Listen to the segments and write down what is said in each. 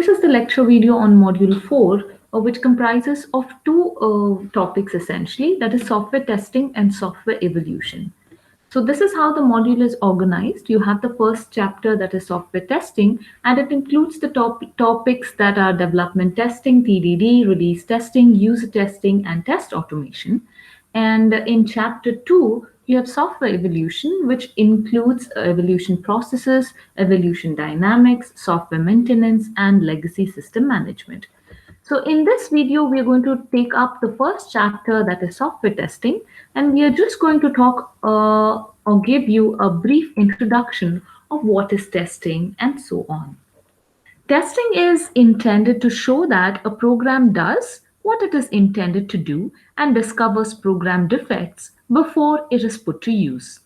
this is the lecture video on module 4, which comprises of two topics essentially, that is software testing and software evolution. So this is how the module is organized. You have the first chapter, that is software testing, and it includes the topics that are development testing, TDD, release testing, user testing, and test automation. And in chapter 2, you have software evolution, which includes evolution processes, evolution dynamics, software maintenance, and legacy system management. So in this video, we are going to take up the first chapter, that is software testing, and we are just going to talk or give you a brief introduction of what is testing and so on. Testing is intended to show that a program does what it is intended to do and discovers program defects before it is put to use.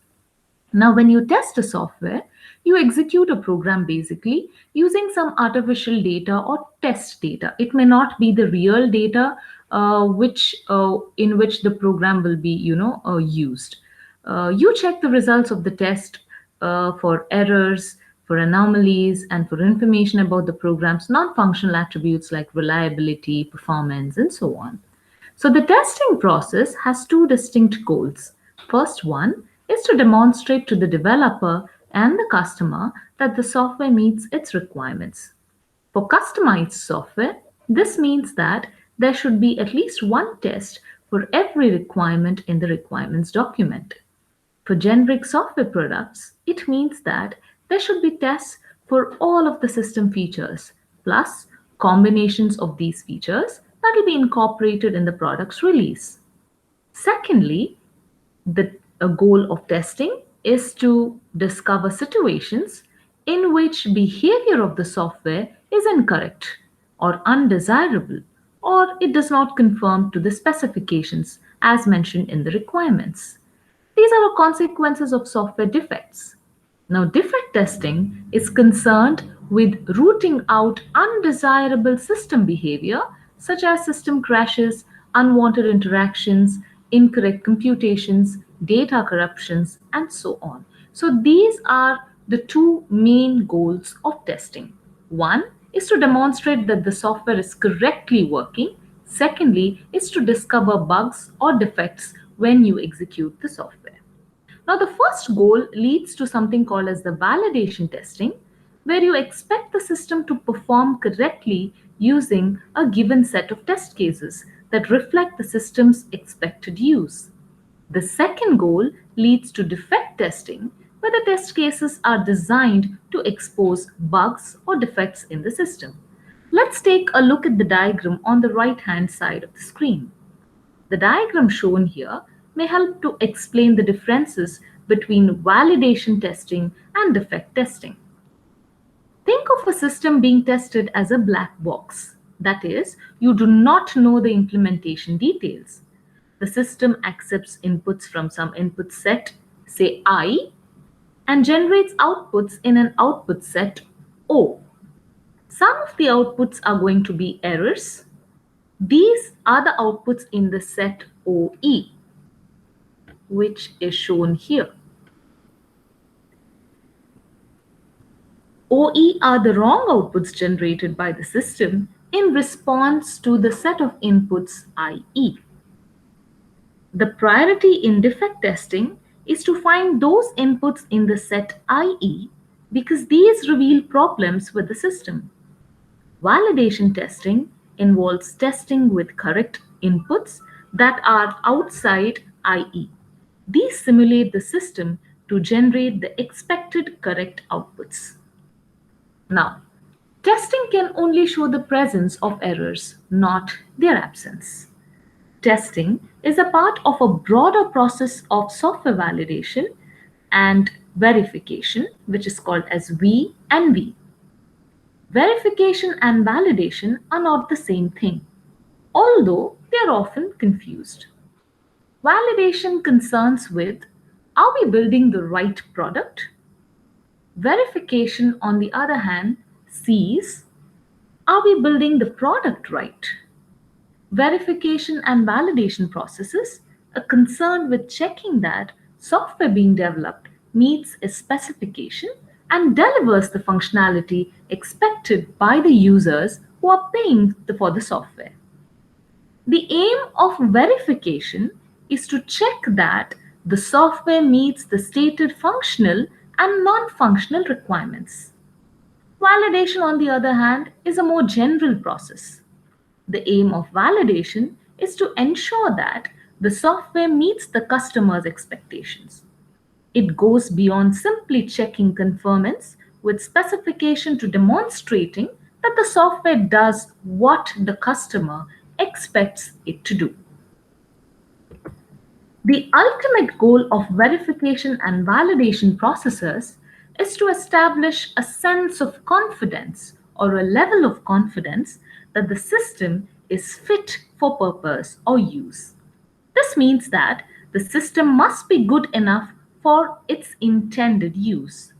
Now, when you test a software, you execute a program basically using some artificial data or test data. It may not be the real data in which the program will be, used. You check the results of the test for errors, for anomalies, and for information about the program's non-functional attributes like reliability, performance, and so on. So the testing process has two distinct goals. First one is to demonstrate to the developer and the customer that the software meets its requirements. For customized software, this means that there should be at least one test for every requirement in the requirements document. For generic software products, it means that there should be tests for all of the system features, plus combinations of these features that will be incorporated in the product's release. Secondly, the goal of testing is to discover situations in which behavior of the software is incorrect or undesirable, or it does not conform to the specifications as mentioned in the requirements. These are the consequences of software defects. Now, defect testing is concerned with rooting out undesirable system behavior such as system crashes, unwanted interactions, incorrect computations, data corruptions, and so on. So, these are the two main goals of testing. One is to demonstrate that the software is correctly working. Secondly, is to discover bugs or defects when you execute the software. Now, the first goal leads to something called as the validation testing, where you expect the system to perform correctly using a given set of test cases that reflect the system's expected use. The second goal leads to defect testing, where the test cases are designed to expose bugs or defects in the system. Let's take a look at the diagram on the right-hand side of the screen. The diagram shown here may help to explain the differences between validation testing and defect testing. Think of a system being tested as a black box. That is, you do not know the implementation details. The system accepts inputs from some input set, say I, and generates outputs in an output set O. Some of the outputs are going to be errors. These are the outputs in the set OE, which is shown here. OE are the wrong outputs generated by the system in response to the set of inputs IE. The priority in defect testing is to find those inputs in the set IE because these reveal problems with the system. Validation testing involves testing with correct inputs that are outside IE. These simulate the system to generate the expected correct outputs. Now, testing can only show the presence of errors, not their absence. Testing is a part of a broader process of software validation and verification, which is called as V and V. Verification and validation are not the same thing, although they are often confused. Validation concerns with, are we building the right product? Verification, on the other hand, sees, are we building the product right? Verification and validation processes are concerned with checking that software being developed meets a specification and delivers the functionality expected by the users who are paying for the software. The aim of verification is to check that the software meets the stated functional and non functional requirements. Validation, on the other hand, is a more general process. The aim of validation is to ensure that the software meets the customer's expectations. It goes beyond simply checking conformance with specification to demonstrating that the software does what the customer expects it to do. The ultimate goal of verification and validation processes is to establish a sense of confidence or a level of confidence that the system is fit for purpose or use. This means that the system must be good enough for its intended use.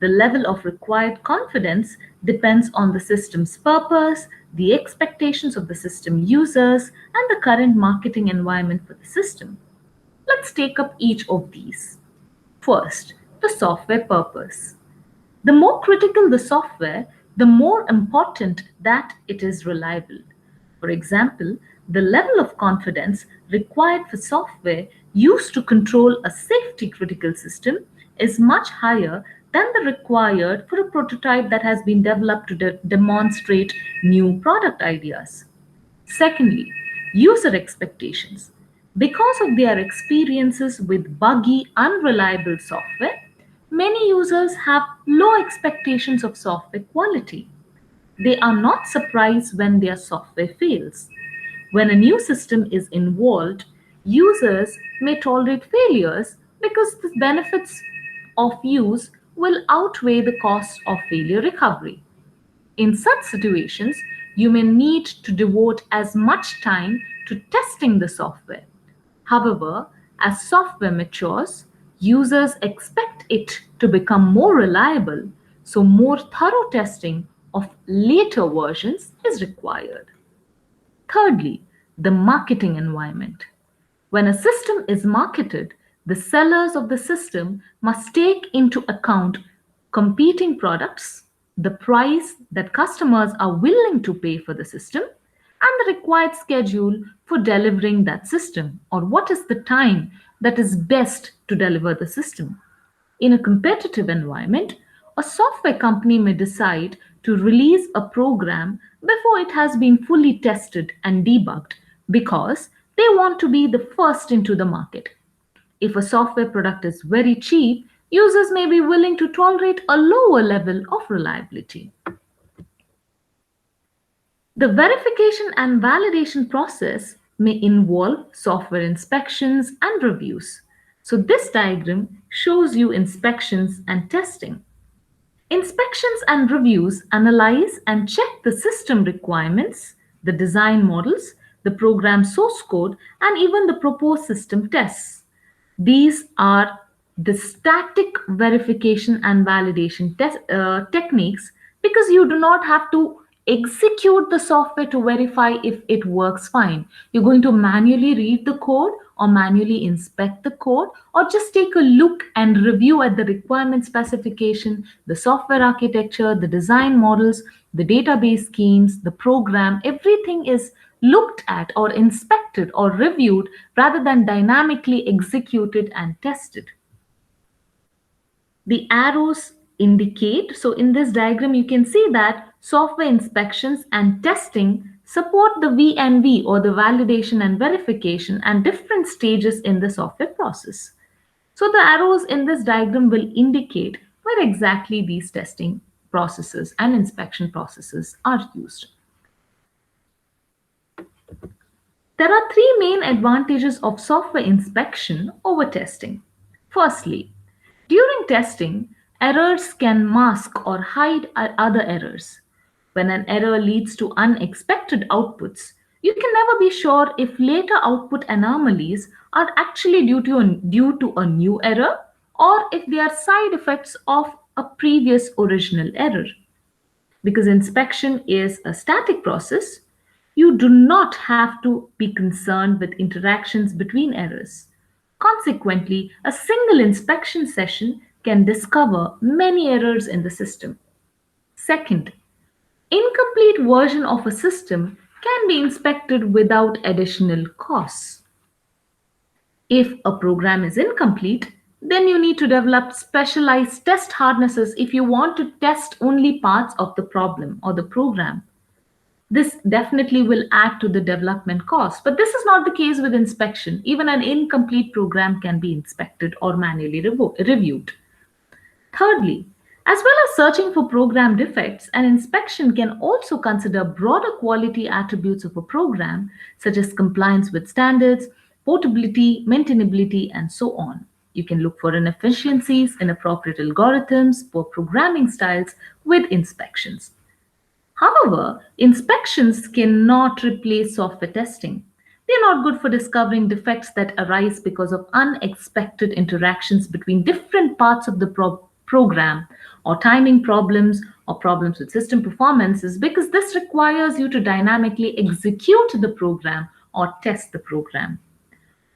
The level of required confidence depends on the system's purpose, the expectations of the system users, and the current marketing environment for the system. Let's take up each of these. First, the software purpose. The more critical the software, the more important that it is reliable. For example, the level of confidence required for software used to control a safety critical system is much higher than the required for a prototype that has been developed to demonstrate new product ideas. Secondly, user expectations. Because of their experiences with buggy, unreliable software, many users have low expectations of software quality. They are not surprised when their software fails. When a new system is involved, users may tolerate failures because the benefits of use will outweigh the cost of failure recovery. In such situations, you may need to devote as much time to testing the software. However, as software matures, users expect it to become more reliable, so more thorough testing of later versions is required. Thirdly, the marketing environment. When a system is marketed, the sellers of the system must take into account competing products, the price that customers are willing to pay for the system, and the required schedule for delivering that system, or what is the time that is best to deliver the system. In a competitive environment, a software company may decide to release a program before it has been fully tested and debugged because they want to be the first into the market. If a software product is very cheap, users may be willing to tolerate a lower level of reliability. The verification and validation process may involve software inspections and reviews. So, this diagram shows you inspections and testing. Inspections and reviews analyze and check the system requirements, the design models, the program source code, and even the proposed system tests. These are the static verification and validation techniques because you do not have to execute the software to verify if it works fine. You're going to manually read the code or manually inspect the code or just take a look and review at the requirement specification, the software architecture, the design models, the database schemes, the program. Everything is looked at or inspected or reviewed rather than dynamically executed and tested. The arrows indicate, so in this diagram you can see that software inspections and testing support the V&V or the validation and verification and different stages in the software process. So the arrows in this diagram will indicate where exactly these testing processes and inspection processes are used. There are three main advantages of software inspection over testing. Firstly, during testing, errors can mask or hide other errors. When an error leads to unexpected outputs, you can never be sure if later output anomalies are actually due to a new error or if they are side effects of a previous original error. Because inspection is a static process, you do not have to be concerned with interactions between errors. Consequently, a single inspection session can discover many errors in the system. Second, incomplete version of a system can be inspected without additional costs. If a program is incomplete, then you need to develop specialized test harnesses if you want to test only parts of the problem or the program. This definitely will add to the development cost, but this is not the case with inspection. Even an incomplete program can be inspected or manually reviewed. Thirdly, as well as searching for program defects, an inspection can also consider broader quality attributes of a program, such as compliance with standards, portability, maintainability, and so on. You can look for inefficiencies, inappropriate algorithms, poor programming styles with inspections. However, inspections cannot replace software testing. They are not good for discovering defects that arise because of unexpected interactions between different parts of the program, or timing problems, or problems with system performances, because this requires you to dynamically execute the program or test the program.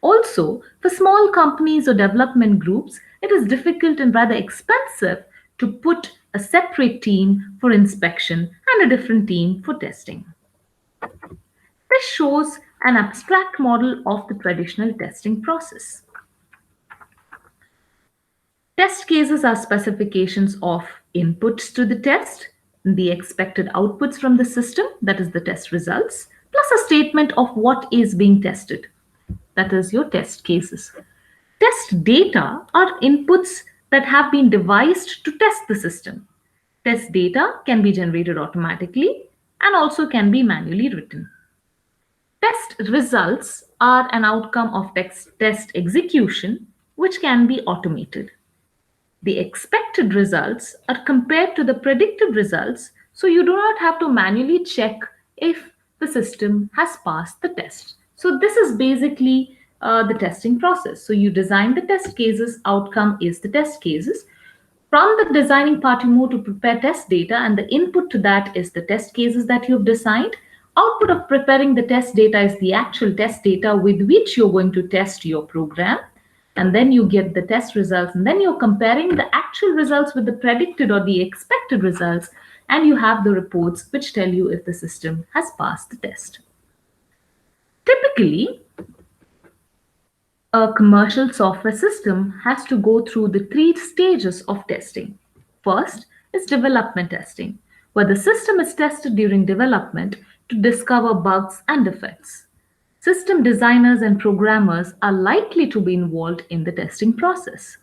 Also, for small companies or development groups, it is difficult and rather expensive to put a separate team for inspection and a different team for testing. This shows an abstract model of the traditional testing process. Test cases are specifications of inputs to the test, the expected outputs from the system, that is the test results, plus a statement of what is being tested, that is your test cases. Test data are inputs that have been devised to test the system. Test data can be generated automatically and also can be manually written. Test results are an outcome of test execution, which can be automated. The expected results are compared to the predicted results, so you do not have to manually check if the system has passed the test. So this is basically the testing process. So you design the test cases, outcome is the test cases. From the designing part, you move to prepare test data, and the input to that is the test cases that you've designed. Output of preparing the test data is the actual test data with which you're going to test your program. And then you get the test results, and then you're comparing the actual results with the predicted or the expected results, and you have the reports which tell you if the system has passed the test. Typically, a commercial software system has to go through the three stages of testing. First is development testing, where the system is tested during development to discover bugs and defects. System designers and programmers are likely to be involved in the testing process.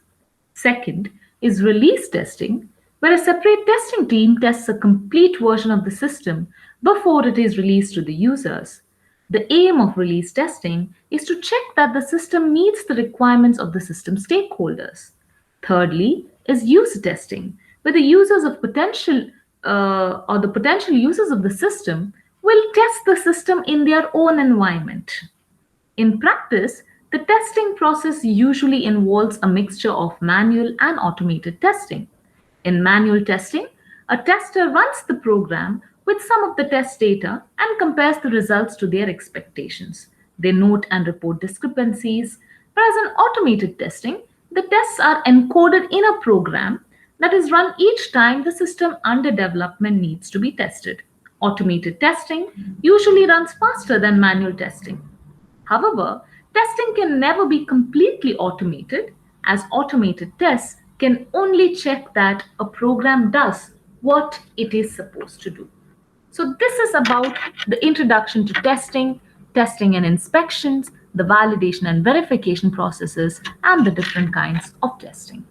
Second is release testing, where a separate testing team tests a complete version of the system before it is released to the users. The aim of release testing is to check that the system meets the requirements of the system stakeholders. Thirdly is user testing, where the users of potential or the potential users of the system will test the system in their own environment. In practice, the testing process usually involves a mixture of manual and automated testing. In manual testing, a tester runs the program with some of the test data and compares the results to their expectations. They note and report discrepancies, whereas in automated testing, the tests are encoded in a program that is run each time the system under development needs to be tested. Automated testing usually runs faster than manual testing. However, testing can never be completely automated, as automated tests can only check that a program does what it is supposed to do. So, this is about the introduction to testing, testing and inspections, the validation and verification processes, and the different kinds of testing.